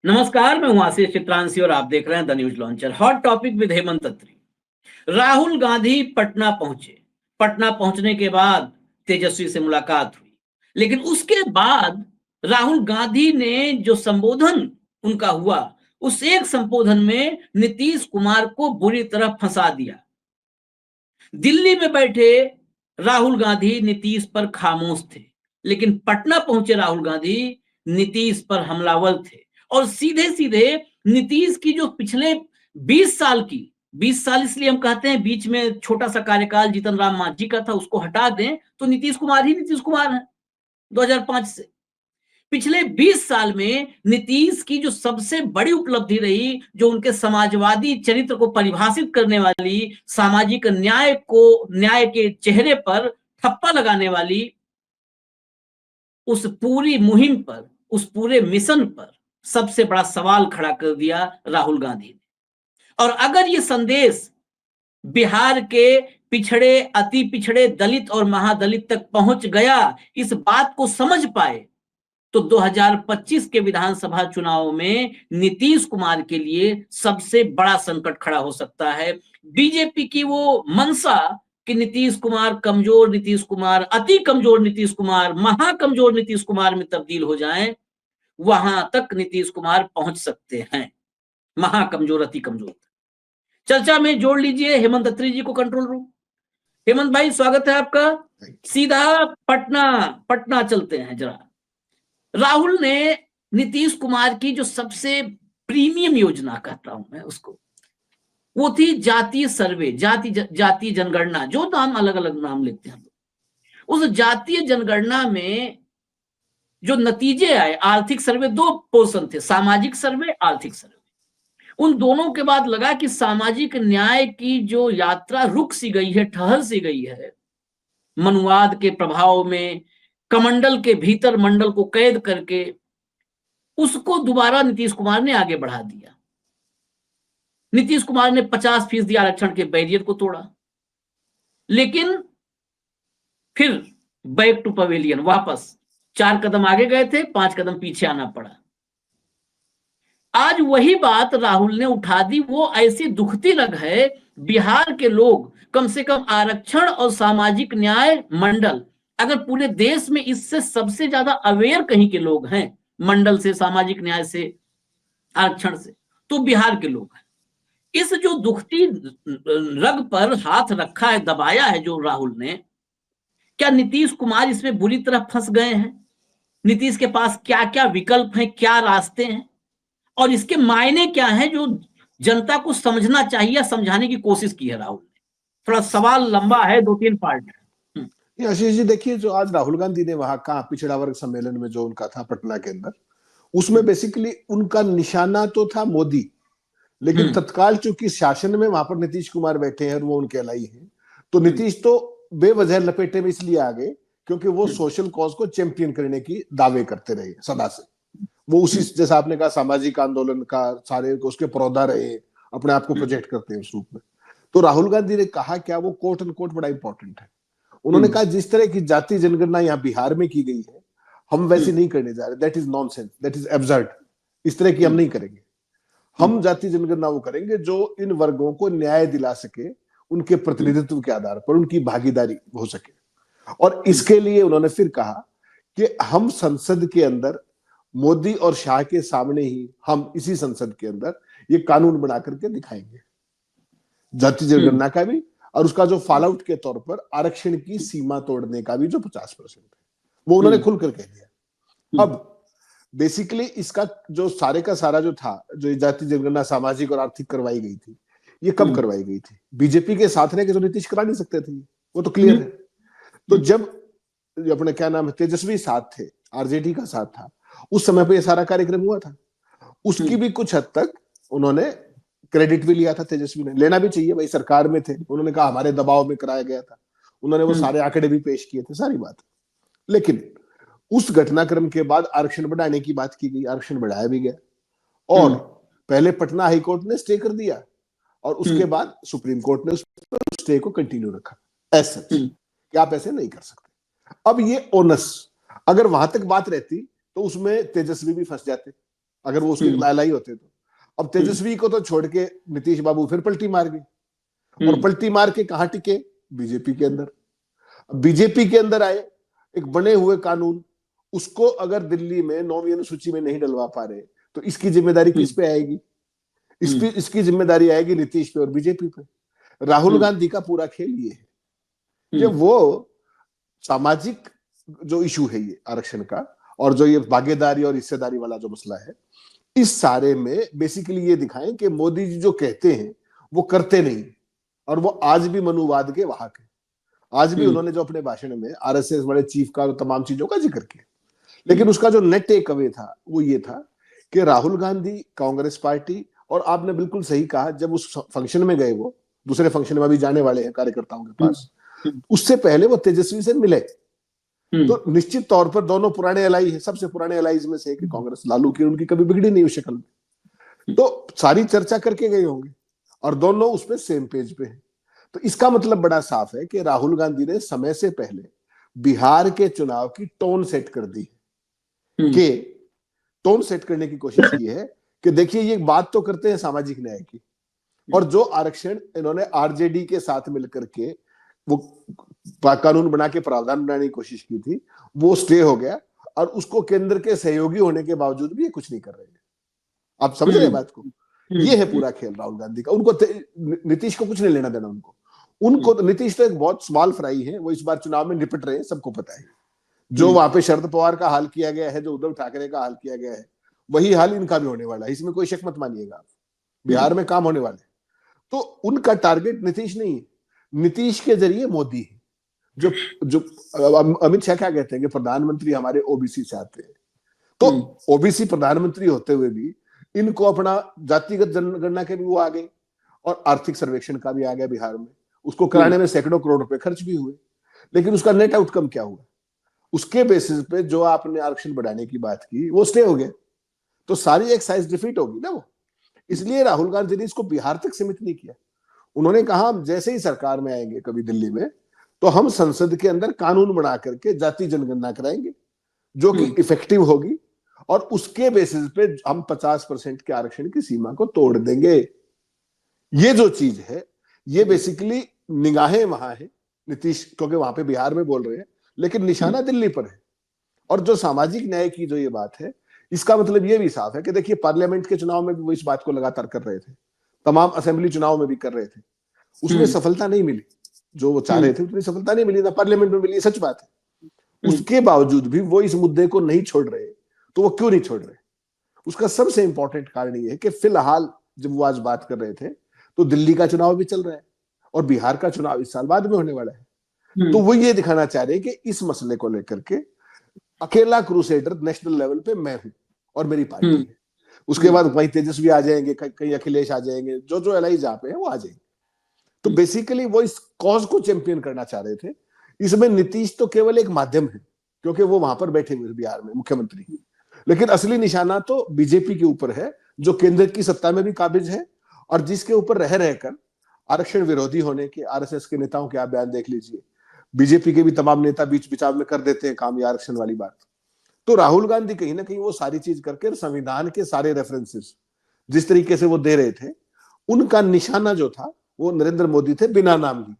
नमस्कार, मैं हूं आशीष चित्रांशी और आप देख रहे हैं the news launcher. Hot topic with Hemant Atri. Rahul Gandhi Patna पहुंचे। पटना पहुंचने के बाद तेजस्वी से मुलाकात हुई, लेकिन उसके बाद राहुल गांधी ने जो संबोधन उनका हुआ, उस एक संबोधन में नीतीश कुमार को बुरी तरह फंसा दिया। दिल्ली में बैठे राहुल गांधी नीतीश पर खामोश थे, लेकिन पटना पहुंचे राहुल गांधी नीतीश पर हमलावर थे और सीधे सीधे नीतीश की जो पिछले 20 साल की 20 साल इसलिए हम कहते हैं, बीच में छोटा सा कार्यकाल जीतन राम मांझी का था, उसको हटा दें तो नीतीश कुमार ही नीतीश कुमार है 2005 से। पिछले 20 साल में नीतीश की जो सबसे बड़ी उपलब्धि रही, जो उनके समाजवादी चरित्र को परिभाषित करने वाली, सामाजिक न्याय के चेहरे पर ठप्पा लगाने वाली, उस पूरी मुहिम पर, उस पूरे मिशन पर सबसे बड़ा सवाल खड़ा कर दिया राहुल गांधी ने। और अगर ये संदेश बिहार के पिछड़े, अति पिछड़े, दलित और महादलित तक पहुंच गया, इस बात को समझ पाए, तो 2025 के विधानसभा चुनाव में नीतीश कुमार के लिए सबसे बड़ा संकट खड़ा हो सकता है। बीजेपी की वो मंशा कि नीतीश कुमार कमजोर, नीतीश कुमार अति कमजोर, नीतीश कुमार महाकमजोर नीतीश कुमार में तब्दील हो जाएं, वहां तक नीतीश कुमार पहुंच सकते हैं, महाकमजोर, अति कमजोर। चर्चा में जोड़ लीजिए हेमंत अत्री जी को, कंट्रोल रूम। हेमंत भाई, स्वागत है आपका। सीधा पटना चलते हैं जरा। राहुल ने नीतीश कुमार की जो सबसे प्रीमियम योजना कहता हूं मैं उसको, वो थी जातीय सर्वे, जातीय जनगणना, जो नाम अलग अलग नाम लेते हैं। उस जातीय जनगणना में जो नतीजे आए, आर्थिक सर्वे, दो पोर्शन थे, सामाजिक सर्वे, आर्थिक सर्वे। उन दोनों के बाद लगा कि सामाजिक न्याय की जो यात्रा रुक सी गई है, ठहर सी गई है, मनुवाद के प्रभाव में, कमंडल के भीतर मंडल को कैद करके, उसको दोबारा नीतीश कुमार ने आगे बढ़ा दिया। नीतीश कुमार ने 50% आरक्षण के बैरियर को तोड़ा, लेकिन फिर बैक टू पवेलियन, वापस 4 कदम आगे गए थे, 5 कदम पीछे आना पड़ा। आज वही बात राहुल ने उठा दी। वो ऐसी दुखती रग है, बिहार के लोग कम से कम आरक्षण और सामाजिक न्याय मंडल, अगर पूरे देश में इससे सबसे ज्यादा अवेयर कहीं के लोग हैं, मंडल से, सामाजिक न्याय से, आरक्षण से, तो बिहार के लोग हैं। इस जो दुखती रग पर हाथ रखा है, दबाया है जो राहुल ने, क्या नीतीश कुमार इसमें बुरी तरह फंस गए हैं? नीतीश के पास क्या क्या विकल्प हैं, क्या रास्ते हैं, और इसके मायने क्या हैं जो जनता को समझना चाहिए, समझाने की कोशिश की है राहुल ने? थोड़ा सवाल लंबा है, 2-3 पार्ट है। आशीष जी, देखिए, जो आज राहुल गांधी ने वहां कहा पिछड़ा वर्ग सम्मेलन में जो उनका था पटना के अंदर, उसमें बेसिकली उनका निशाना तो था मोदी, लेकिन तत्काल चूंकि शासन में वहां पर नीतीश कुमार बैठे हैं और वो उनके अलाई हैं, तो नीतीश तो बेवजह लपेटे में इसलिए आ गए क्योंकि वो सोशल कॉज को चैंपियन करने की दावे करते रहे सदा से। वो उसी, जैसा आपने कहा, सामाजिक आंदोलन का सारे उसके पौधा रहे, अपने आप को प्रोजेक्ट करते हैं उस रूप में। तो राहुल गांधी ने कहा, क्या वो कोट एंड कोट बड़ा इंपॉर्टेंट है, उन्होंने कहा जिस तरह की जाति जनगणना यहाँ बिहार में की गई है, हम वैसे नहीं करने जा रहे, that is nonsense, that is absurd, इस तरह की हम नहीं करेंगे। हम जाति जनगणना वो करेंगे जो इन वर्गों को न्याय दिला सके, उनके प्रतिनिधित्व के आधार पर उनकी भागीदारी हो सके। और इसके लिए उन्होंने फिर कहा कि हम संसद के अंदर मोदी और शाह के सामने ही, हम इसी संसद के अंदर ये कानून बना करके दिखाएंगे, जाति जनगणना का भी, और उसका जो फॉल आउट के तौर पर आरक्षण की सीमा तोड़ने का भी जो 50% है, वो उन्होंने खुलकर कह दिया। अब बेसिकली इसका जो सारे का सारा जो था, जो जाति जनगणना सामाजिक और आर्थिक करवाई गई थी, ये कब करवाई गई थी? बीजेपी के साथ रह के जो नीतीश करा नहीं सकते थे, वो तो क्लियर है। तो जब अपने क्या नाम है, तेजस्वी साथ थे, आरजेडी का साथ था, उस समय पे ये सारा कार्यक्रम हुआ था। उसकी भी कुछ हद तक उन्होंने क्रेडिट भी लिया था, तेजस्वी ने, लेना भी चाहिए भाई, सरकार में थे, उन्होंने कहा हमारे दबाव में कराया गया था, उन्होंने वो सारे आंकड़े भी पेश किए थे, सारी बात। लेकिन उस घटनाक्रम के बाद आरक्षण बढ़ाने की बात की गई, आरक्षण बढ़ाया भी गया, और पहले पटना हाई कोर्ट ने स्टे कर दिया, और उसके बाद सुप्रीम कोर्ट ने उस स्टे को कंटिन्यू रखा ऐसा कि आप ऐसे नहीं कर सकते। अब ये ओनस, अगर वहां तक बात रहती तो उसमें तेजस्वी भी फंस जाते, अगर वो उसके लालाई होते तो। अब तेजस्वी को तो छोड़ के नीतीश बाबू फिर पलटी मार गई, और पलटी मार के कहां टिके? बीजेपी के अंदर। बीजेपी के अंदर आए, एक बने हुए कानून, उसको अगर दिल्ली में 9वीं अनुसूची में नहीं डलवा पा रहे तो इसकी जिम्मेदारी किस पे आएगी? इसकी जिम्मेदारी आएगी नीतीश पे और बीजेपी पे। राहुल गांधी का पूरा खेल ये है कि वो सामाजिक जो इशू है ये आरक्षण का, और जो ये भागीदारी और हिस्सेदारी वाला जो मसला है, इस सारे में बेसिकली ये दिखाएं कि मोदी जी जो कहते हैं वो करते नहीं, और वो आज भी मनुवाद के वाहक है। आज भी उन्होंने जो अपने भाषण में आरएसएस बड़े चीफ का तमाम चीजों का जिक्र किया, लेकिन उसका जो नेट टेक अवे था वो ये था कि राहुल गांधी, कांग्रेस पार्टी, और आपने बिल्कुल सही कहा, जब उस फंक्शन में गए, वो दूसरे फंक्शन में अभी जाने वाले हैं कार्यकर्ताओं के पास, उससे पहले वो तेजस्वी से मिले। तो निश्चित तौर पर दोनों पुराने एलाई है, सबसे पुराने एलाइज में से कि कांग्रेस, लालू की उनकी कभी बिगड़ी नहीं उस शक्ल में, तो सारी चर्चा करके गए होंगे और दोनों उस पर सेम पेज पे हैं। तो इसका मतलब बड़ा साफ है कि राहुल गांधी ने समय से पहले बिहार के चुनाव की टोन सेट कर दी, कि टोन सेट करने की कोशिश की है कि देखिए ये बात तो करते हैं सामाजिक न्याय की, और जो आरक्षण इन्होंने आरजेडी के साथ मिलकर के वो कानून बना के प्रावधान बनाने की कोशिश की थी, वो स्टे हो गया, और उसको केंद्र के सहयोगी होने के बावजूद भी ये कुछ नहीं कर रहे हैं। आप समझ रहे हैं बात को? ये है पूरा खेल राहुल गांधी का। उनको नीतीश को कुछ नहीं लेना देना, उनको नीतीश तो एक बहुत स्मॉल फ्राई है, वो इस बार चुनाव में निपट रहे हैं, सबको पता है। जो वहां पे शरद पवार का हाल किया गया है, जो उद्धव ठाकरे का हाल किया गया है, वही हाल इनका भी होने वाला है, इसमें कोई शक मत मानिएगा। बिहार में काम होने वाले, तो उनका टारगेट नीतीश नहीं है, नीतीश के जरिए मोदी है। जो जो अमित शाह क्या कहते हैं कि प्रधानमंत्री हमारे ओबीसी से आते हैं, तो ओबीसी प्रधानमंत्री होते हुए भी इनको अपना जातिगत जनगणना के भी वो आ गए, और आर्थिक सर्वेक्षण का भी आ गया बिहार में, उसको कराने में सैकड़ों करोड़ रुपए खर्च भी हुए, लेकिन उसका नेट आउटकम क्या हुआ? उसके बेसिस पे जो आपने आरक्षण बढ़ाने की बात की वो स्टे हो गया, तो सारी एक्साइज डिफीट होगी ना वो। इसलिए राहुल गांधी ने इसको बिहार तक सीमित नहीं किया। उन्होंने कहा हम जैसे ही सरकार में आएंगे कभी दिल्ली में, तो हम संसद के अंदर कानून बना करके जाति जनगणना कराएंगे जो कि इफेक्टिव होगी, और उसके बेसिस पे हम 50% के आरक्षण की सीमा को तोड़ देंगे। ये जो चीज है, ये बेसिकली निगाहें वहां है नीतीश, क्योंकि वहां पे बिहार में बोल रहे हैं, लेकिन निशाना दिल्ली पर है। और जो सामाजिक न्याय की जो ये बात है, इसका मतलब ये भी साफ है कि देखिए पार्लियामेंट के चुनाव में भी वो इस बात को लगातार कर रहे थे, तमाम असेंबली चुनाव में भी कर रहे थे, उसमें सफलता नहीं मिली, जो वो चाह रहे थे उतनी सफलता नहीं मिली ना पार्लियामेंट में मिली, सच बात है। उसके बावजूद भी वो इस मुद्दे को नहीं छोड़ रहे। तो वो क्यों नहीं छोड़ रहे? उसका सबसे इंपॉर्टेंट कारण ये है कि फिलहाल जब वो आज बात कर रहे थे तो दिल्ली का चुनाव भी चल रहा है, और बिहार का चुनाव इस साल बाद में होने वाला है। तो वो ये दिखाना चाह रहे हैं कि इस मसले को लेकर के अकेला क्रूसेडर नेशनल लेवल पे मैं हूं और मेरी पार्टी है। उसके बाद वहीं तेजस्वी आ जाएंगे, कहीं अखिलेश आ जाएंगे, जो एलाई जहां पे है वो आ जाएंगे। तो बेसिकली वो इस कॉज को चैंपियन करना चाह रहे थे। इसमें नीतीश तो केवल एक माध्यम है, क्योंकि वो वहां पर बैठे हुए बिहार में मुख्यमंत्री, लेकिन असली निशाना तो बीजेपी के ऊपर है, जो केंद्र की सत्ता में भी काबिज है, और जिसके ऊपर रह रहकर आरक्षण विरोधी होने के आरएसएस के नेताओं के आप बयान देख लीजिए, बीजेपी के भी तमाम नेता बीच बिचाव में कर देते हैं काम, या आरक्षण वाली बात। तो राहुल गांधी कहीं ना कहीं वो सारी चीज करके संविधान के सारे रेफरेंसेस जिस तरीके से वो दे रहे थे, उनका निशाना जो था वो नरेंद्र मोदी थे, बिना नाम की।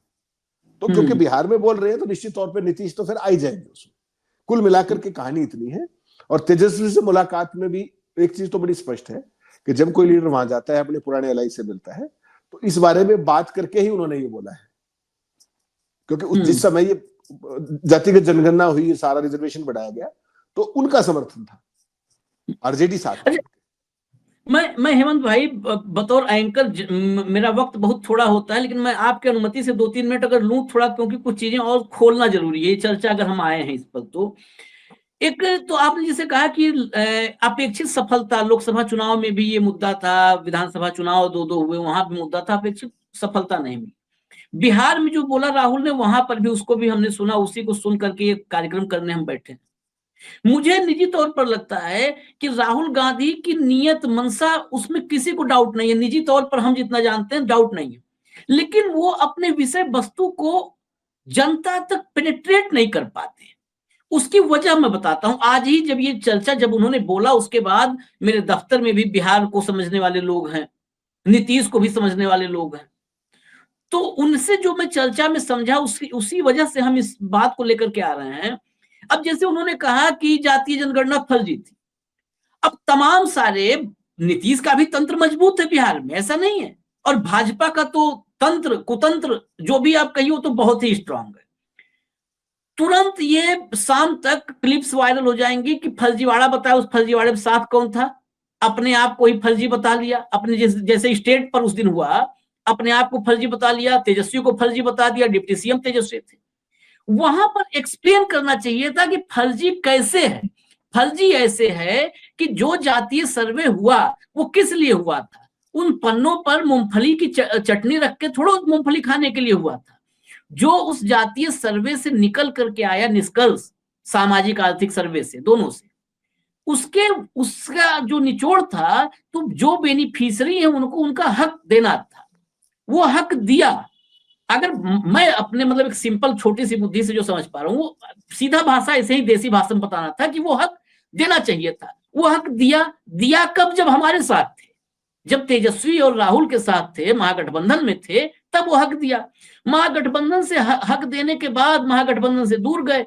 तो क्योंकि बिहार में बोल रहे हैं तो निश्चित तौर पर नीतीश तो फिर आ ही जाएंगे उसमें। कुल मिलाकर के कहानी इतनी है। और तेजस्वी से मुलाकात में भी एक चीज तो बड़ी स्पष्ट है कि जब कोई लीडर वहां जाता है, अपने पुराने एलाई से मिलता है, तो इस बारे में बात करके ही उन्होंने ये बोला है, क्योंकि जिस समय ये जातिगत जनगणना हुई, सारा रिजर्वेशन बढ़ाया गया, तो उनका समर्थन था, आरजेडी साथ। मैं हेमंत भाई बतौर एंकर, मेरा वक्त बहुत थोड़ा होता है, लेकिन मैं आपकी अनुमति से 2-3 मिनट अगर लूं थोड़ा, क्योंकि कुछ चीजें और खोलना जरूरी है, चर्चा अगर हम आए हैं इस पर। तो एक तो आपने जिसे कहा कि अपेक्षित सफलता, लोकसभा चुनाव में भी ये मुद्दा था, विधानसभा चुनाव 2 हुए, वहां भी मुद्दा था, अपेक्षित सफलता नहीं मिली। बिहार में जो बोला राहुल ने, वहां पर भी उसको भी हमने सुना, उसी को सुन करके एक कार्यक्रम करने हम बैठे। मुझे निजी तौर पर लगता है कि राहुल गांधी की नीयत, मंशा, उसमें किसी को डाउट नहीं है, निजी तौर पर हम जितना जानते हैं डाउट नहीं है, लेकिन वो अपने विषय वस्तु को जनता तक पेनिट्रेट नहीं कर पाते। उसकी वजह मैं बताता हूं। आज ही जब ये चर्चा जब उन्होंने बोला, उसके बाद मेरे दफ्तर में भी बिहार को समझने वाले लोग हैं, नीतीश को भी समझने वाले लोग हैं, तो उनसे जो मैं चर्चा में समझा, उसी वजह से हम इस बात को लेकर के आ रहे हैं। अब जैसे उन्होंने कहा कि जातीय जनगणना फर्जी थी, अब तमाम सारे, नीतीश का भी तंत्र मजबूत है बिहार में, ऐसा नहीं है, और भाजपा का तो तंत्र कुतंत्र जो भी आप कहिए तो बहुत ही स्ट्रांग है। तुरंत ये शाम तक क्लिप्स वायरल हो जाएंगी कि फर्जीवाड़ा बताया, उस फर्जीवाड़े में साथ कौन था, अपने आप को ही फर्जी बता लिया, अपने जैसे स्टेट पर उस दिन हुआ, अपने आप को फर्जी बता लिया, तेजस्वी को फर्जी बता दिया, डिप्टी सीएम तेजस्वी थे। वहां पर एक्सप्लेन करना चाहिए था कि फर्जी कैसे है। फर्जी ऐसे है कि जो जातीय सर्वे हुआ वो किस लिए हुआ था, उन पन्नों पर मूंगफली की चटनी रख के थोड़ा मूंगफली खाने के लिए हुआ था। जो उस जातीय सर्वे से निकल करके आया निष्कर्ष, सामाजिक आर्थिक सर्वे से, दोनों से, उसके उसका जो निचोड़ था, तो जो बेनिफिशियरी है उनको उनका हक देना था, वो हक दिया। अगर मैं अपने मतलब एक सिंपल छोटी सी बुद्धि से जो समझ पा रहा हूं, वो सीधा भाषा ऐसे ही देसी भाषा में बताना था कि वो हक देना चाहिए था। वो हक दिया। दिया कब? जब हमारे साथ थे, जब तेजस्वी और राहुल के साथ थे, महागठबंधन में थे, तब वो हक दिया। महागठबंधन से हक देने के बाद महागठबंधन से दूर गए,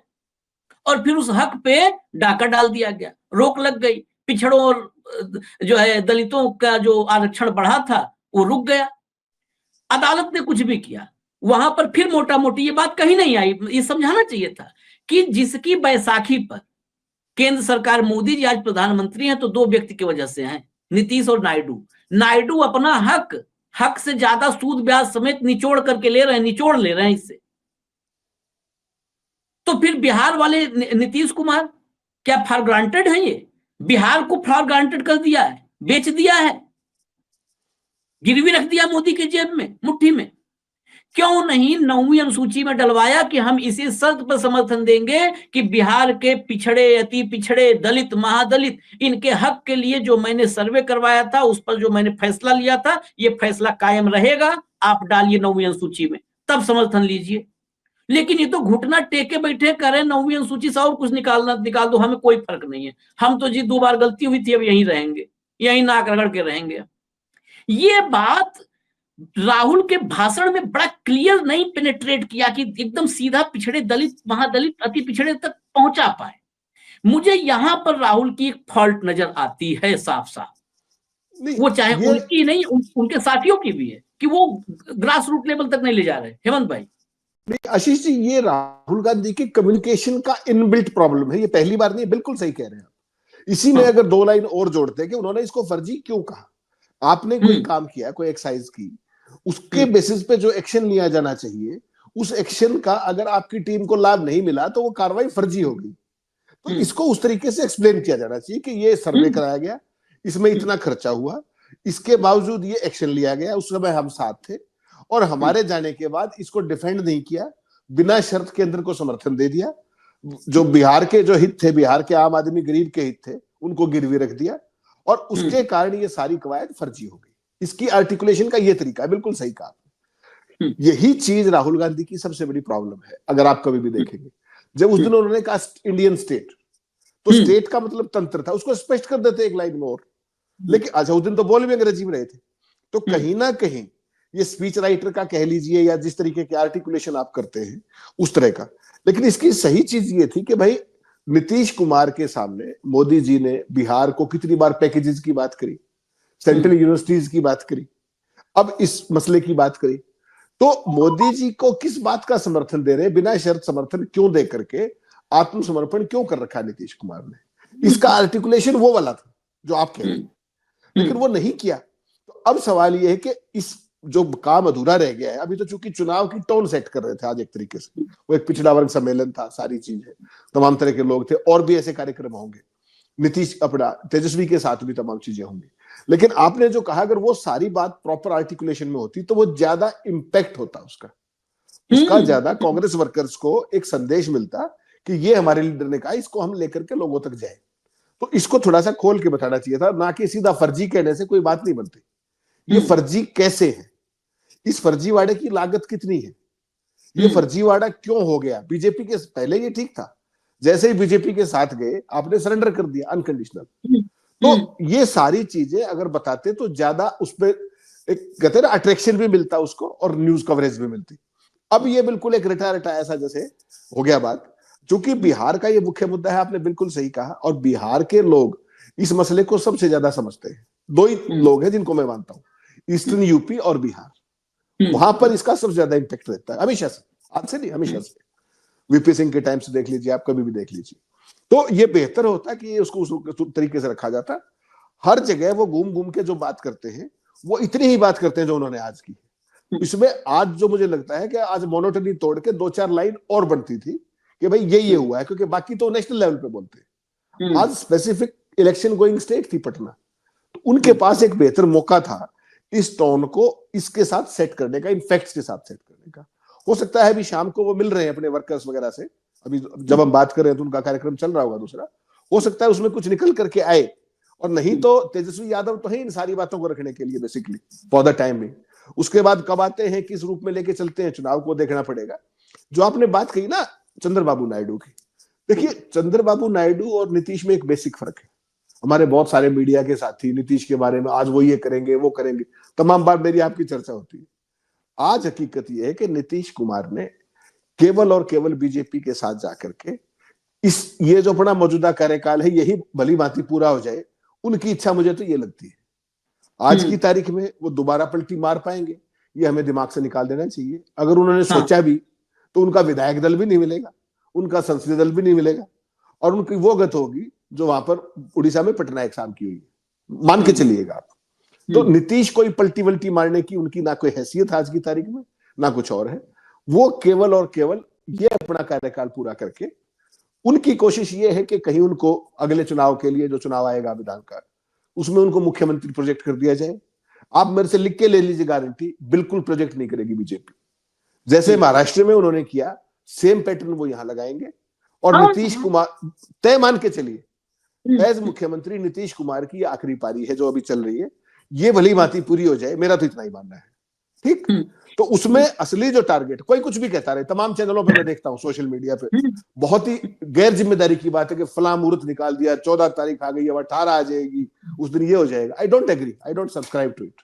और फिर उस हक पे डाका डाल दिया गया, रोक लग गई। पिछड़ों और जो है दलितों का जो आरक्षण बढ़ा था वो रुक गया। अदालत ने कुछ भी किया, वहां पर फिर मोटा मोटी ये बात कहीं नहीं आई। ये समझाना चाहिए था कि जिसकी बैसाखी पर केंद्र सरकार, मोदी जी आज प्रधानमंत्री हैं तो दो व्यक्ति की वजह से हैं, नीतीश और नायडू। नायडू अपना हक से ज्यादा सूद ब्याज समेत निचोड़ करके ले रहे हैं, निचोड़ ले रहे हैं इससे। तो फिर बिहार वाले नीतीश कुमार क्या फॉर ग्रांटेड है? ये बिहार को फॉर ग्रांटेड कर दिया है, बेच दिया है, गिरवी रख दिया मोदी के जेब में, मुट्ठी में। क्यों नहीं 9वीं अनुसूची में डलवाया कि हम इसी शर्त पर समर्थन देंगे कि बिहार के पिछड़े, अति पिछड़े, दलित, महादलित, इनके हक के लिए जो मैंने सर्वे करवाया था, उस पर जो मैंने फैसला लिया था, ये फैसला कायम रहेगा, आप डालिए 9वीं अनुसूची में, तब समर्थन लीजिए। लेकिन ये तो घुटना टेके बैठे करें 9वीं अनुसूची से और कुछ निकाल दो, हमें कोई फर्क नहीं है, हम तो जी 2 बार गलती हुई थी, अब यहीं रहेंगे, यहीं नाक रगड़ के रहेंगे। ये बात राहुल के भाषण में बड़ा क्लियर नहीं पेनिट्रेट किया कि एकदम सीधा पिछड़े, दलित, महादलित, अति पिछड़े तक पहुंचा पाए। मुझे यहां पर राहुल की एक फॉल्ट नजर आती है साफ साफ। वो चाहे उनकी नहीं, उनके साथियों की भी है कि वो ग्रास रूट लेवल तक नहीं ले जा रहे। हेमंत भाई, आशीष जी, ये राहुल गांधी की कम्युनिकेशन का इनबिल्ट प्रॉब्लम है, ये पहली बार नहीं, बिल्कुल सही कह रहे हैं आप। इसी में अगर 2 लाइन और जोड़ते हैं कि उन्होंने इसको फर्जी क्यों कहा। आपने कोई काम किया, कोई एक्सरसाइज की, उसके बेसिस पे जो एक्शन लिया जाना चाहिए, उस एक्शन का अगर आपकी टीम को लाभ नहीं मिला तो वो कार्रवाई फर्जी होगी। तो इसको उस तरीके से एक्सप्लेन किया जाना चाहिए कि ये सर्वे कराया गया, इसमें इतना खर्चा हुआ, इसके बावजूद ये एक्शन लिया गया, उस समय हम साथ थे, और हमारे जाने के बाद इसको डिफेंड नहीं किया, बिना शर्त केंद्र को समर्थन दे दिया। जो बिहार के जो हित थे, बिहार के आम आदमी गरीब के हित थे, उनको गिरवी रख दिया, और उसके कारण ये सारी कवायद फर्जी हो गई। इसकी आर्टिकुलेशन का ये तरीका है, बिल्कुल सही कहा। यही चीज राहुल गांधी की सबसे बड़ी प्रॉब्लम है। अगर आप कभी भी देखेंगे, जब उस दिन उन्होंने कहा इंडियन स्टेट, तो स्टेट का मतलब तंत्र था, उसको स्पष्ट कर देते एक लाइन में और। लेकिन अच्छा, उस दिन तो बोल भी अंग्रेजी में रहे थे, तो कहीं ना कहीं ये स्पीच राइटर का कह लीजिए, या जिस तरीके के आर्टिकुलेशन आप करते हैं उस तरह का। लेकिन इसकी सही चीज ये थी कि भाई नीतीश कुमार के सामने मोदी जी ने बिहार को कितनी बार पैकेजेस की बात करी, सेंट्रल यूनिवर्सिटीज की बात करी, अब इस मसले की बात करी। तो मोदी जी को किस बात का समर्थन दे रहे, बिना शर्त समर्थन क्यों दे करके आत्मसमर्पण क्यों कर रखा नीतीश कुमार ने? इसका आर्टिकुलेशन वो वाला था जो आप कह रहे हैं, लेकिन वो नहीं किया। तो अब सवाल ये है कि इस जो काम अधूरा रह गया है, अभी तो चूंकि चुनाव की टोन सेट कर रहे थे आज एक तरीके से, वो एक पिछड़ा वर्ग सम्मेलन था, सारी चीज है, तमाम तरह के लोग थे, और भी ऐसे कार्यक्रम होंगे, नीतीश अपना तेजस्वी के साथ भी तमाम चीजें होंगी। लेकिन आपने जो कहा, अगर वो सारी बात प्रॉपर आर्टिकुलेशन में होती तो वो ज्यादा इंपैक्ट होता, उसका ज्यादा कांग्रेस वर्कर्स को एक संदेश मिलता कि ये हमारे लीडर ने कहा, इसको हम लेकर के लोगों तक जाए। तो इसको थोड़ा सा खोल के बताना चाहिए था, ना कि सीधा फर्जी कहने से कोई बात नहीं बनती। ये फर्जी कैसे है, इस फर्जीवाड़े की लागत कितनी है, ये फर्जीवाड़ा क्यों हो गया? बीजेपी के पहले ये ठीक था, जैसे ही बीजेपी के साथ गए आपने सरेंडर कर दिया अनकंडीशनल। तो ये सारी चीजें अगर बताते तो ज्यादा उस पर एक कहते हैं ना अट्रैक्शन भी मिलता उसको और न्यूज कवरेज भी मिलती। अब ये बिल्कुल एक रटा रटा ऐसा जैसे हो गया बात। चूंकि बिहार का ये मुख्य मुद्दा है, आपने बिल्कुल सही कहा, और बिहार के लोग इस मसले को सबसे ज्यादा समझते हैं। दो ही लोग हैं जिनको मैं मानता हूं, ईस्टर्न यूपी और बिहार। वहां पर इसका सबसे ज्यादा इम्पैक्ट रहता है हमेशा से, आज से नहीं हमेशा से। वीपी सिंह के टाइम से देख लीजिए, आप कभी भी देख लीजिए। तो ये बेहतर होता कि उसको उस तरीके से रखा जाता। हर जगह वो घूम घूम के जो बात करते हैं वो इतनी ही बात करते हैं जो उन्होंने आज की। इसमें आज जो मुझे लगता है कि आज मोनोटनी तोड़ के 2-4 लाइन और बनती थी कि भाई ये हुआ है, क्योंकि बाकी तो नेशनल लेवल पे बोलते हैं। आज स्पेसिफिक इलेक्शन गोइंग स्टेट थी पटना, तो उनके पास एक बेहतर मौका था इस टोन को इसके साथ सेट करने का, इन फैक्ट्स के साथ सेट करने का। हो सकता है अभी शाम को वो मिल रहे हैं अपने वर्कर्स वगैरह से, अभी जब हम बात कर रहे हैं तो उनका कार्यक्रम चल रहा होगा दूसरा, हो सकता है उसमें कुछ निकल करके आए। और नहीं तो तेजस्वी यादव तो है इन सारी बातों को रखने के लिए बेसिकली फॉर द टाइम में। उसके बाद कब आते हैं, किस रूप में लेके चलते हैं, चुनाव को देखना पड़ेगा। जो आपने बात कही ना चंद्रबाबू नायडू की, देखिए चंद्रबाबू नायडू और नीतीश में एक बेसिक फर्क है। हमारे बहुत सारे मीडिया के साथी नीतीश के बारे में आज वो ये करेंगे वो करेंगे, तमाम बार मेरी आपकी चर्चा होती है। आज हकीकत यह है कि नीतीश कुमार ने केवल और केवल बीजेपी के साथ जाकर के ये जो अपना मौजूदा कार्यकाल है यही भली भांति पूरा हो जाए, उनकी इच्छा मुझे तो ये लगती है। आज की तारीख में वो दोबारा पलटी मार पाएंगे, ये हमें दिमाग से निकाल देना चाहिए। अगर उन्होंने सोचा भी तो उनका विधायक दल भी नहीं मिलेगा, उनका संसदीय दल भी नहीं मिलेगा, और उनकी वो गत होगी जो वहां पर उड़ीसा में पटनायक साहब की हुई, मान के चलिएगा आप। तो नीतीश कोई पलटी वल्टी मारने की उनकी ना कोई हैसियत आज की तारीख में, ना कुछ और है। वो केवल और केवल ये अपना कार्यकाल पूरा करके, उनकी कोशिश ये है कि कहीं उनको अगले चुनाव के लिए जो चुनाव आएगा विधान का, उसमें उनको मुख्यमंत्री प्रोजेक्ट कर दिया जाए। आप मेरे से लिख के ले लीजिए गारंटी, बिल्कुल प्रोजेक्ट नहीं करेगी बीजेपी। जैसे महाराष्ट्र में उन्होंने किया, सेम पैटर्न वो यहां लगाएंगे। और नीतीश कुमार, तय मान के चलिए एज मुख्यमंत्री नीतीश कुमार की आखिरी पारी है जो अभी चल रही है, ये भली भांति पूरी हो जाए, मेरा तो इतना ही मानना है। ठीक, तो उसमें असली जो टारगेट, कोई कुछ भी कहता रहे, तमाम चैनलों पे मैं देखता हूं सोशल मीडिया पे, बहुत ही गैर जिम्मेदारी की बात है कि फला मुहूर्त निकाल दिया, 14 तारीख आ गई, अब 18 आ जाएगी, उस दिन ये हो जाएगा। I don't agree, I don't subscribe to it.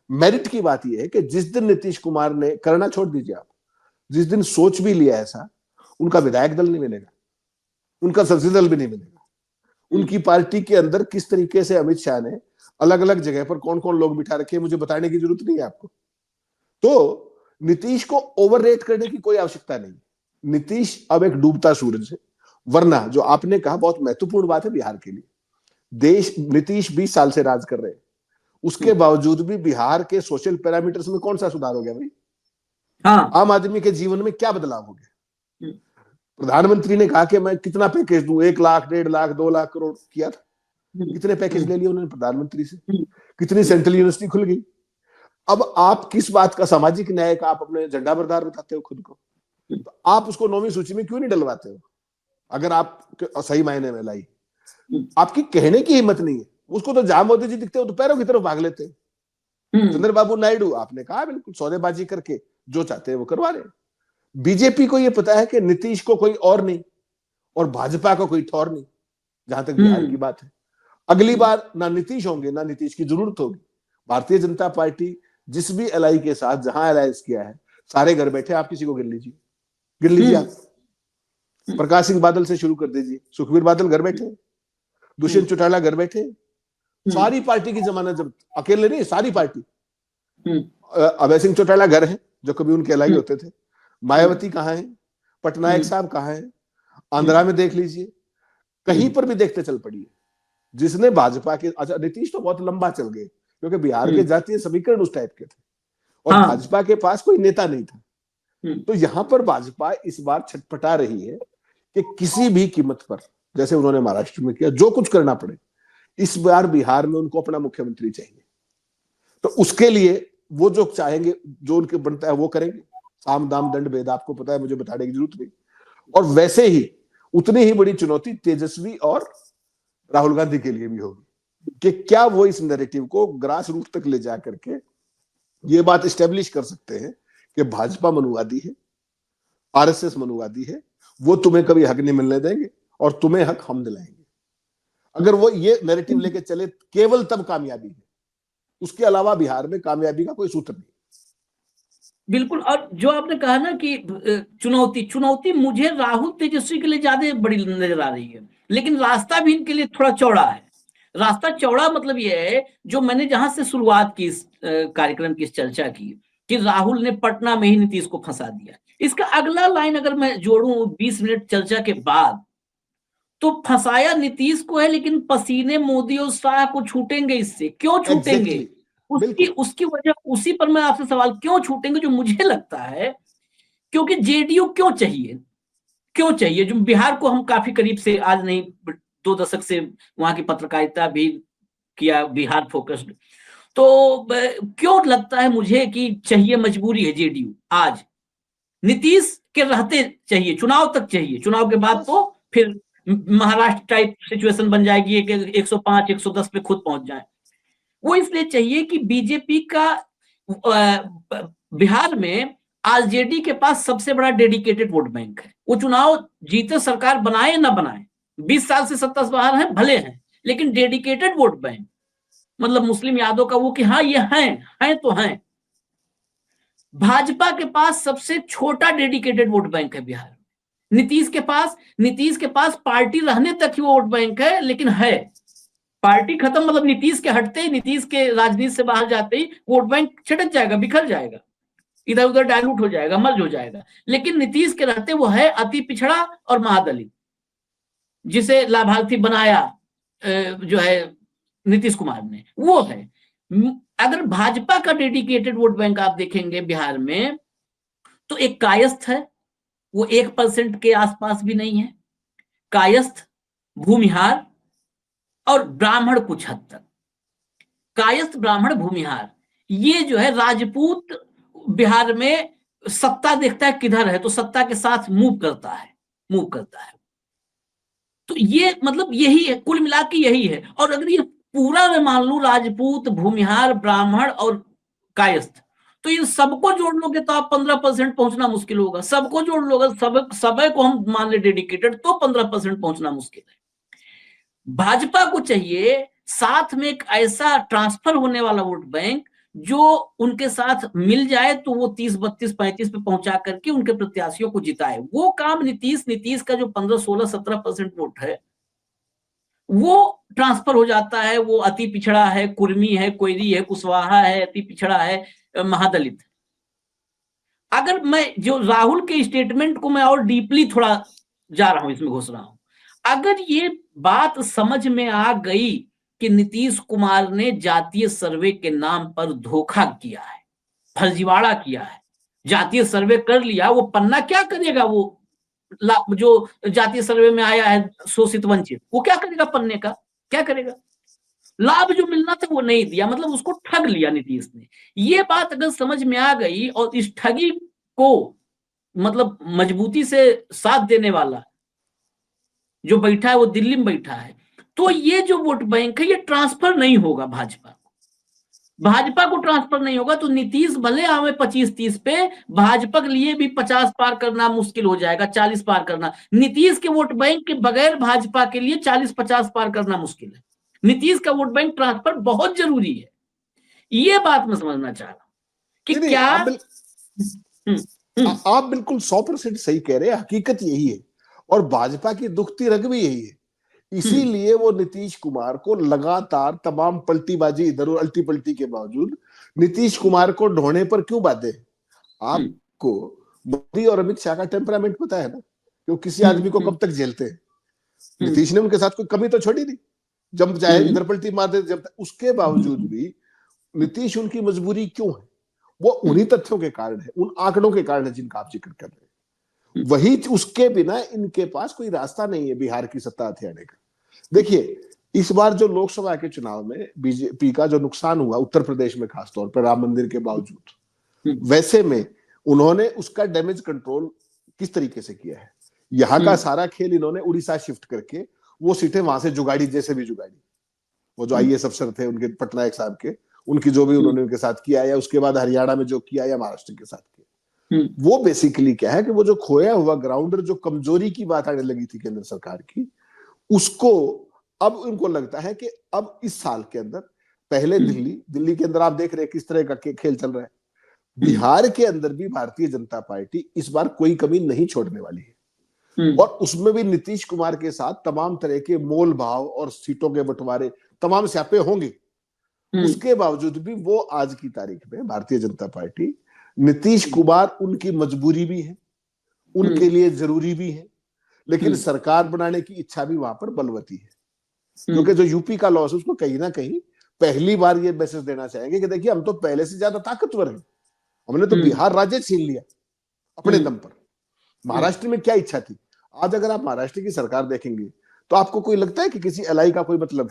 Merit की बात यह है कि जिस दिन नीतीश कुमार ने, करना छोड़ दीजिए आप, जिस दिन सोच भी लिया ऐसा, उनका विधायक दल नहीं मिलेगा, उनका संसदीय दल भी नहीं मिलेगा। उनकी पार्टी के अंदर किस तरीके से अमित शाह ने अलग अलग जगह पर कौन कौन लोग बिठा रखे, मुझे बताने की जरूरत नहीं है आपको। तो नीतीश को ओवररेट करने की कोई आवश्यकता नहीं। नीतीश अब एक डूबता सूरज है। वरना जो आपने कहा बहुत महत्वपूर्ण बात है बिहार के लिए, देश, नीतीश 20 साल से राज कर रहे हैं, उसके बावजूद भी बिहार के सोशल पैरामीटर्स में कौन सा सुधार हो गया भाई? आम आदमी के जीवन में क्या बदलाव हो गया? प्रधानमंत्री ने कहा कि मैं कितना पैकेज दूं, 1 लाख, 1.5 लाख, 2 लाख करोड़ किया था, कितने पैकेज ले लिए उन्होंने प्रधानमंत्री से? कितनी सेंट्रल यूनिवर्सिटी खुल गई? अब आप किस बात का सामाजिक न्याय का आप अपने झंडा बरदार बताते हो खुद को, तो आप उसको 9वीं सूची में क्यों नहीं डलवाते हो? अगर आप सही मायने में लाई, आपकी कहने की हिम्मत नहीं है। उसको तो जहां मोदी जी दिखते हो तो पैरों की तरफ भाग लेते हैं। चंद्रबाबू नायडू, आपने कहा बिल्कुल सौदेबाजी करके जो चाहते हैं वो करवा रहे हैं। बीजेपी को यह पता है कि नीतीश को कोई और नहीं और भाजपा को कोई ठौर नहीं, जहां तक बिहार की बात है। अगली बार ना नीतीश होंगे, ना नीतीश की जरूरत होगी। भारतीय जनता पार्टी जिस भी एलआई के साथ जहां अलायंस किया है, सारे घर बैठे, आप किसी को गिन लीजिए आप। प्रकाश सिंह बादल से शुरू कर दीजिए, सुखबीर बादल घर बैठे, दुष्यंत चौटाला घर बैठे, सारी पार्टी की जमानत जब्त, अकेले नहीं, सारी पार्टी। अभय सिंह चौटाला घर है जो कभी उनके एलआई होते थे। मायावती कहाँ है? पटनायक साहब कहाँ है? आंध्रा में देख लीजिए, कहीं पर भी देखते चल पड़िए। जिसने भाजपा के, अच्छा नीतीश तो बहुत लंबा चल गए क्योंकि बिहार के जातीय समीकरण उस टाइप के थे और भाजपा के पास कोई नेता नहीं था। तो यहां पर भाजपा इस बार छटपटा रही है कि किसी भी कीमत पर, जैसे उन्होंने महाराष्ट्र में किया, जो कुछ करना पड़े, इस बार बिहार में उनको अपना मुख्यमंत्री चाहिए। तो उसके लिए वो जो चाहेंगे, जो उनके बनता है वो करेंगे। साम दाम दंड भेद आपको पता है, मुझे बताने की जरूरत नहीं। और वैसे ही उतनी ही बड़ी चुनौती तेजस्वी और राहुल गांधी के लिए भी होगी कि क्या वो इस नैरेटिव को ग्रास रूट तक ले जा करके ये बात एस्टेब्लिश कर सकते हैं कि भाजपा मनुवादी है, आरएसएस मनुवादी है वो तुम्हें कभी हक नहीं मिलने देंगे और तुम्हें हक हम दिलाएंगे। अगर वो ये नैरेटिव लेके चले केवल तब कामयाबी है, उसके अलावा बिहार में कामयाबी का कोई सूत्र नहीं। बिल्कुल। और जो आपने कहा ना कि चुनौती मुझे राहुल तेजस्वी के लिए ज्यादा बड़ी नजर आ रही है, लेकिन रास्ता भी इनके लिए थोड़ा चौड़ा है। रास्ता चौड़ा मतलब यह है, जो मैंने जहां से शुरुआत की इस कार्यक्रम की, इस चर्चा की, कि राहुल ने पटना में ही नीतीश को फंसा दिया। इसका अगला लाइन अगर मैं जोड़ूं 20 मिनट चर्चा के बाद, तो फंसाया नीतीश को है, लेकिन पसीने मोदी और शाह को छूटेंगे इससे। क्यों छूटेंगे? एग्जैक्टली, उसकी बिल्कुल। उसकी वजह, उसी पर मैं आपसे सवाल, क्यों छूटेंगे? जो मुझे लगता है, क्योंकि जेडीयू क्यों चाहिए, क्यों चाहिए? जो बिहार को हम काफी करीब से, आज नहीं 2 दशक से वहां की पत्रकारिता भी किया, बिहार फोकस्ड। तो क्यों लगता है मुझे कि चाहिए, मजबूरी है जेडीयू आज? नीतीश के रहते चाहिए, चुनाव तक चाहिए, चुनाव के बाद बस तो फिर महाराष्ट्र टाइप सिचुएशन बन जाएगी कि 105 110 पे खुद पहुंच जाए। वो इसलिए चाहिए कि बीजेपी का बिहार में आरजेडी के पास सबसे बड़ा डेडिकेटेड वोट बैंक है। वो चुनाव जीते, सरकार बनाए ना बनाए, 20 साल से सत्ता से बाहर है भले हैं, लेकिन डेडिकेटेड वोट बैंक, मतलब मुस्लिम यादव का वो, कि हाँ ये हैं तो हैं। भाजपा के पास सबसे छोटा डेडिकेटेड वोट बैंक है बिहार में। नीतीश के पास पार्टी रहने तक ही वो वोट बैंक है, लेकिन है। पार्टी खत्म मतलब नीतीश के हटते ही, नीतीश के राजनीति से बाहर जाते ही वोट बैंक छिटक जाएगा, बिखर जाएगा, इधर उधर डायलूट हो जाएगा, मर्ज हो जाएगा। लेकिन नीतीश के रहते वो है अति पिछड़ा और महादलित, जिसे लाभार्थी बनाया जो है नीतीश कुमार ने, वो है। अगर भाजपा का डेडिकेटेड वोट बैंक आप देखेंगे बिहार में, तो एक कायस्थ है, वो 1% के आसपास भी नहीं है। कायस्थ, भूमिहार और ब्राह्मण कुछ हद तक। कायस्थ, ब्राह्मण, भूमिहार, ये जो है राजपूत बिहार में सत्ता देखता है किधर है, तो सत्ता के साथ मूव करता है। तो ये मतलब यही है, कुल मिला के यही है। और अगर ये पूरा मैं मान लू, राजपूत, भूमिहार, ब्राह्मण और कायस्थ, तो इन सबको जोड़ लोगे तो आप 15% पहुंचना मुश्किल होगा। सबको जोड़ लोगे, सब को हम मान ले डेडिकेटेड, तो 15% पहुंचना मुश्किल है। भाजपा को चाहिए साथ में एक ऐसा ट्रांसफर होने वाला वोट बैंक जो उनके साथ मिल जाए, तो वो 30, 32, 35 पे पहुंचा करके उनके प्रत्याशियों को जिताए। वो काम नीतीश का जो 15, 16, 17% वोट है, वो ट्रांसफर हो जाता है। वो अति पिछड़ा है, कुर्मी है, कोयरी है, कुशवाहा है, अति पिछड़ा है, महादलित। अगर मैं जो राहुल के स्टेटमेंट को मैं और डीपली थोड़ा जा रहा हूं, इसमें घुस रहा हूं, अगर ये बात समझ में आ गई कि नीतीश कुमार ने जातीय सर्वे के नाम पर धोखा किया है, फर्जीवाड़ा किया है, जातीय सर्वे कर लिया, वो पन्ना क्या करेगा? वो जो जातीय सर्वे में आया है शोषित वंचित, वो क्या करेगा पन्ने का? क्या करेगा? लाभ जो मिलना था वो नहीं दिया, मतलब उसको ठग लिया नीतीश ने। ये बात अगर समझ में आ गई, और इस ठगी को मतलब मजबूती से साथ देने वाला जो बैठा है, वो दिल्ली में बैठा है, तो ये जो वोट बैंक है, ये ट्रांसफर नहीं होगा भाजपा को ट्रांसफर नहीं होगा। तो नीतीश भले आवे 25-30 पे, भाजपा के लिए भी 50 पार करना मुश्किल हो जाएगा, 40 पार करना। नीतीश के वोट बैंक के बगैर भाजपा के लिए 40-50 पार करना मुश्किल है। नीतीश का वोट बैंक ट्रांसफर बहुत जरूरी है। ये बात मैं समझना चाह रहा हूं कि नहीं, क्या आप बिल्कुल 100% सही कह रहे हैं, हकीकत यही है। और भाजपा की दुखती रग भी यही है। इसीलिए वो नीतीश कुमार को लगातार तमाम पलटीबाजी इधर और अल्टी पलटी के बावजूद नीतीश कुमार को ढोने पर क्यों बांधे? आपको मोदी और अमित शाह का टेम्परामेंट पता है ना, कि किसी आदमी को कब तक झेलते हैं। नीतीश ने उनके साथ कोई कमी तो छोड़ी नहीं, जब चाहे इधर पलटी मार दे, जब उसके बावजूद भी नीतीश उनकी मजबूरी क्यों है? वो उन्हीं तथ्यों के कारण है, उन आंकड़ों के कारण है जिनका आप जिक्र कर रहे हैं। वही, उसके बिना इनके पास कोई रास्ता नहीं है बिहार की सत्ता हथियाने का। देखिए, इस बार जो लोकसभा के चुनाव में बीजेपी का जो नुकसान हुआ उत्तर प्रदेश में, खासतौर पर राम मंदिर के बावजूद, वैसे में उन्होंने उसका डैमेज कंट्रोल किस तरीके से किया है? यहाँ का सारा खेल इन्होंने उड़ीसा शिफ्ट करके वो सीटें वहां से जुगाड़ी, जैसे भी जुगाड़ी। वो जो आईएएस अफसर थे उनके, पटनायक साहब के, उनकी जो भी उन्होंने उनके साथ किया, या उसके बाद हरियाणा में जो किया, या महाराष्ट्र के साथ किया, वो बेसिकली क्या है कि वो जो खोया हुआ ग्राउंडर, जो कमजोरी की बात आने लगी थी केंद्र सरकार की, उसको अब उनको लगता है कि अब इस साल के अंदर, पहले दिल्ली के अंदर आप देख रहे हैं किस तरह का खेल चल रहा है, बिहार के अंदर भी भारतीय जनता पार्टी इस बार कोई कमी नहीं छोड़ने वाली है। और उसमें भी नीतीश कुमार के साथ तमाम तरह के मोल भाव और सीटों के बंटवारे, तमाम स्यापे होंगे। उसके बावजूद भी वो आज की तारीख में भारतीय जनता पार्टी, नीतीश कुमार उनकी मजबूरी भी है, उनके लिए जरूरी भी है, लेकिन सरकार बनाने की इच्छा भी वहां पर बलवती है। क्योंकि जो यूपी का लॉस है उसको कहीं ना कहीं पहली बार ये मैसेज देना चाहेंगे कि देखिए हम तो पहले से ज्यादा ताकतवर हैं, हमने तो बिहार राज्य छीन लिया अपने दम पर। महाराष्ट्र में क्या इच्छा थी? आज अगर आप महाराष्ट्र की सरकार देखेंगे तो आपको कोई लगता है कि किसी एलआई का कोई मतलब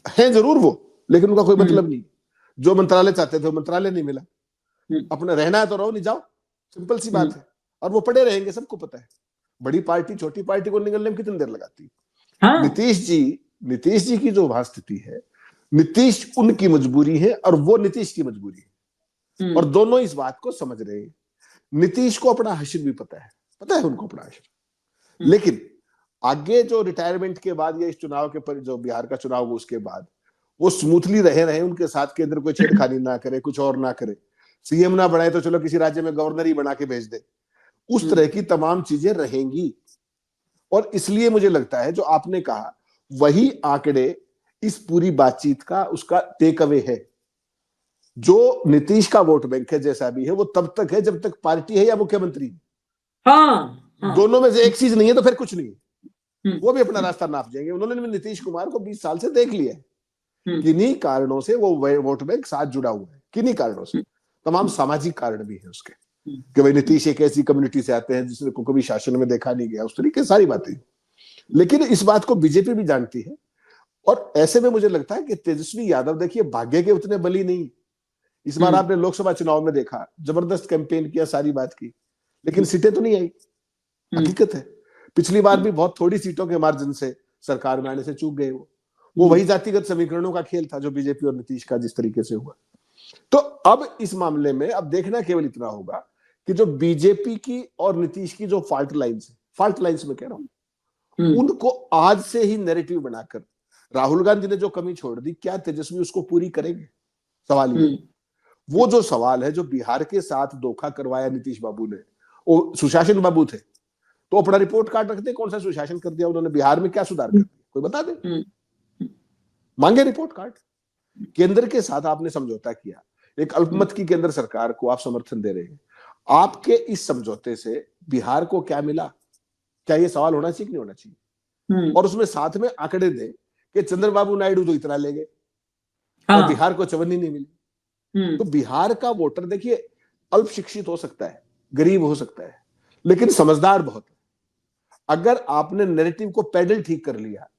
है जरूर वो, लेकिन उनका कोई मतलब नहीं। जो मंत्रालय चाहते थे वो मंत्रालय नहीं मिला। अपने रहना है तो रहो, नहीं जाओ, सिंपल सी बात है। और वो पड़े रहेंगे, सबको पता है। बड़ी पार्टी छोटी पार्टी को निकलने में कितनी देर लगाती है। हाँ। नीतीश जी की जो वहां स्थिति है, नीतीश उनकी मजबूरी है और वो नीतीश की मजबूरी है, और दोनों इस बात को समझ रहे हैं। नीतीश को अपना हश्र भी पता है उनको अपना हश्र। लेकिन आगे जो रिटायरमेंट के बाद या इस चुनाव के पर जो बिहार का चुनाव हो उसके बाद वो स्मूथली रहे उनके साथ, केंद्र कोई छेड़खानी ना करे, कुछ और ना करे, सीएम ना बनाए तो चलो किसी राज्य में गवर्नर ही बना के भेज दे, उस तरह की तमाम चीजें रहेंगी। और इसलिए मुझे लगता है जो आपने कहा वही आंकड़े इस पूरी बातचीत का उसका टेक अवे है। जो नीतीश का वोट बैंक है जैसा भी है, वो तब तक है जब तक पार्टी है या मुख्यमंत्री। हाँ। दोनों में से एक चीज नहीं है तो फिर कुछ नहीं है। वो भी अपना रास्ता नाप जाएंगे। उन्होंने भी नीतीश कुमार को 20 साल से देख लिया है, किन्हीं कारणों से वो वोट बैंक साथ जुड़ा हुआ है, किन्हीं कारणों से। तमाम सामाजिक कारण भी है उसके, कि भाई नीतीश एक ऐसी कम्युनिटी से आते हैं जिसने को कभी शासन में देखा नहीं गया, उस तरीके सारी बातें। लेकिन इस बात को बीजेपी भी जानती है। और ऐसे में मुझे लगता है कि तेजस्वी यादव देखिए भाग्य के उतने बली नहीं। इस बार आपने लोकसभा चुनाव में देखा, जबरदस्त कैंपेन किया, सारी बात की, लेकिन सीटें तो नहीं आई। हकीकत है पिछली बार भी बहुत थोड़ी सीटों के मार्जिन से सरकार में आने से चूक गए। वो वही जातिगत समीकरणों का खेल था जो बीजेपी और नीतीश का जिस तरीके से हुआ। तो अब इस मामले में अब देखना केवल इतना होगा कि जो बीजेपी की और नीतीश की जो फाल्ट लाइंस में कह रहा हूं, उनको आज से ही नैरेटिव बनाकर राहुल गांधी ने जो कमी छोड़ दी, क्या तेजस्वी उसको पूरी करेंगे? सवाल ये। वो जो सवाल है, जो बिहार के साथ धोखा करवाया नीतीश बाबू ने, वो सुशासन बाबू थे, तो अपना रिपोर्ट कार्ड रखते कौन सा सुशासन कर दिया उन्होंने, बिहार में क्या सुधार कर दिया, कोई बता दे। मांगे रिपोर्ट कार्ड। केंद्र के साथ आपने समझौता किया, एक अल्पमत की केंद्र सरकार को आप समर्थन दे रहे हैं। आपके इस समझौते से बिहार को क्या मिला? क्या ये सवाल होना चाहिए कि नहीं होना चाहिए? और उसमें साथ में आंकड़े दे कि चंद्रबाबू नायडू तो इतना ले गए, हाँ, और बिहार को चवन्नी नहीं मिली। तो बिहार का वोटर देखिए अल्प शिक्षित हो सकता है, गरीब हो सकता है, लेकिन समझदार बहुत है। अगर आपने नैरेटिव को पैडल ठीक कर लिया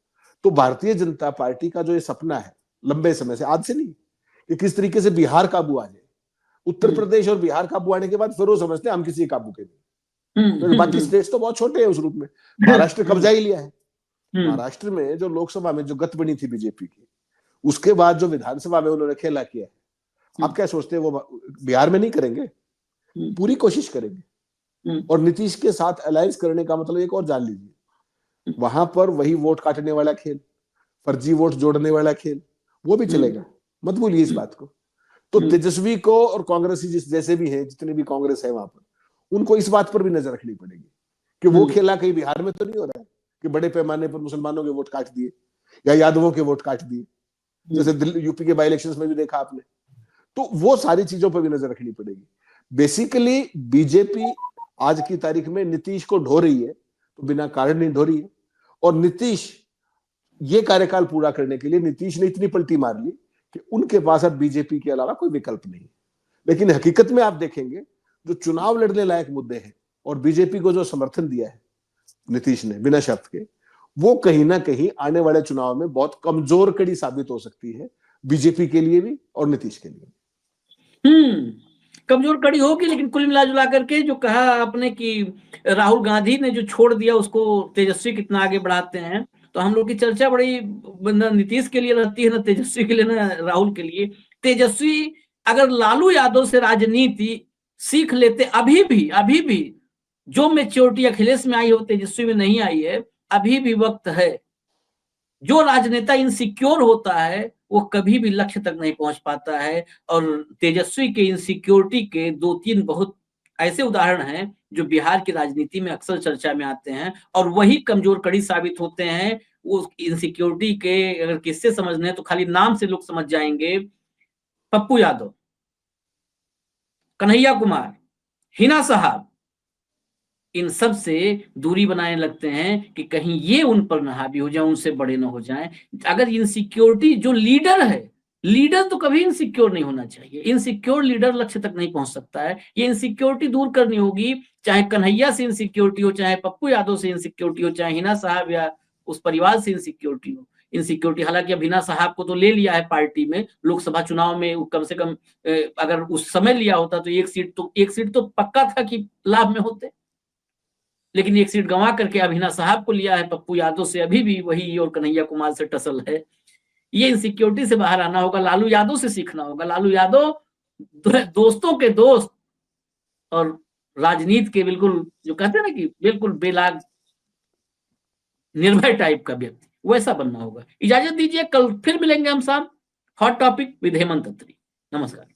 तो भारतीय जनता पार्टी का जो ये सपना है लंबे समय से, आज से नहीं, कि किस तरीके से बिहार काबू आ जाए, उत्तर प्रदेश और बिहार काबू आने के बाद फिर वो समझते हैं हम किसी काबू के नहीं, तो बाकी स्टेट्स तो बहुत छोटे हैं उस रूप में। महाराष्ट्र कब्जा ही लिया है। महाराष्ट्र में जो लोकसभा में जो गत बनी थी बीजेपी की, उसके बाद जो विधानसभा में उन्होंने खेला किया है, आप क्या सोचते हैं वो बिहार में नहीं करेंगे? पूरी कोशिश करेंगे। और नीतीश के साथ अलायंस करने का मतलब एक और जान लीजिए, वहां पर वही वोट काटने वाला खेल, फर्जी वोट जोड़ने वाला खेल, वो भी चलेगा, मत भूलिए इस बात को। तो तेजस्वी को और कांग्रेसी जैसे भी है, जितने भी कांग्रेस है वहां पर, उनको इस बात पर भी नजर रखनी पड़ेगी कि वो खेला कहीं बिहार में तो नहीं हो रहा है कि बड़े पैमाने पर मुसलमानों के वोट काट दिए या यादवों के वोट काट दिए, जैसे यूपी के बाई इलेक्शंस में भी देखा आपने। तो वो सारी चीजों पर भी नजर रखनी पड़ेगी। बेसिकली बीजेपी आज की तारीख में नीतीश को ढो रही है तो बिना कारण नहीं ढो रही है। और नीतीश ये कार्यकाल पूरा करने के लिए नीतीश ने इतनी पलटी मार ली कि उनके पास अब बीजेपी के अलावा कोई विकल्प नहीं। लेकिन हकीकत में आप देखेंगे जो चुनाव लड़ने लायक मुद्दे हैं और बीजेपी को जो समर्थन दिया है नीतीश ने बिना शर्त के, वो कहीं ना कहीं आने वाले चुनाव में बहुत कमजोर कड़ी साबित हो सकती है, बीजेपी के लिए भी और नीतीश के लिए। कमजोर कड़ी होगी। लेकिन कुल मिला जुला करके जो कहा आपने कि राहुल गांधी ने जो छोड़ दिया उसको तेजस्वी कितना आगे बढ़ाते हैं, तो हम लोग की चर्चा बड़ी न नीतीश के लिए रहती है, ना तेजस्वी के लिए, ना राहुल के लिए। तेजस्वी अगर लालू यादव से राजनीति सीख लेते। अभी भी जो मेच्योरिटी अखिलेश में आई हो तेजस्वी में नहीं आई है, अभी भी वक्त है। जो राजनेता इनसिक्योर होता है वो कभी भी लक्ष्य तक नहीं पहुंच पाता है। और तेजस्वी के इनसिक्योरिटी के 2-3 बहुत ऐसे उदाहरण हैं जो बिहार की राजनीति में अक्सर चर्चा में आते हैं, और वही कमजोर कड़ी साबित होते हैं। वो इनसिक्योरिटी के अगर किस्से समझने हैं तो खाली नाम से लोग समझ जाएंगे। पप्पू यादव, कन्हैया कुमार, हिना साहब, इन सब से दूरी बनाने लगते हैं कि कहीं ये उन पर न हावी हो जाए, उनसे बड़े न हो जाएं। अगर इनसिक्योरिटी, जो लीडर है, लीडर तो कभी इनसिक्योर नहीं होना चाहिए। इनसिक्योर लीडर लक्ष्य तक नहीं पहुंच सकता है। ये इनसिक्योरिटी दूर करनी होगी, चाहे कन्हैया से इनसिक्योरिटी हो, चाहे पप्पू यादव से इनसिक्योरिटी हो, चाहे हिना साहब या उस परिवार से इनसिक्योरिटी हो। इनसिक्योरिटी, हालांकि अब हिना साहब को तो ले लिया है पार्टी में, लोकसभा चुनाव में कम से कम अगर उस समय लिया होता तो एक सीट तो पक्का था कि लाभ में होते, लेकिन एक सीट गंवा करके अब हिना साहब को लिया है। पप्पू यादव से अभी भी वही और कन्हैया कुमार से टसल है। ये इनसिक्योरिटी से बाहर आना होगा, लालू यादव से सीखना होगा। लालू यादव दोस्तों के दोस्त और राजनीति के बिल्कुल, जो कहते हैं ना कि बिल्कुल बेलाग निर्भय टाइप का व्यक्ति, वैसा बनना होगा। इजाजत दीजिए, कल फिर मिलेंगे हम साथ हॉट टॉपिक विद हेमंत अत्री। नमस्कार।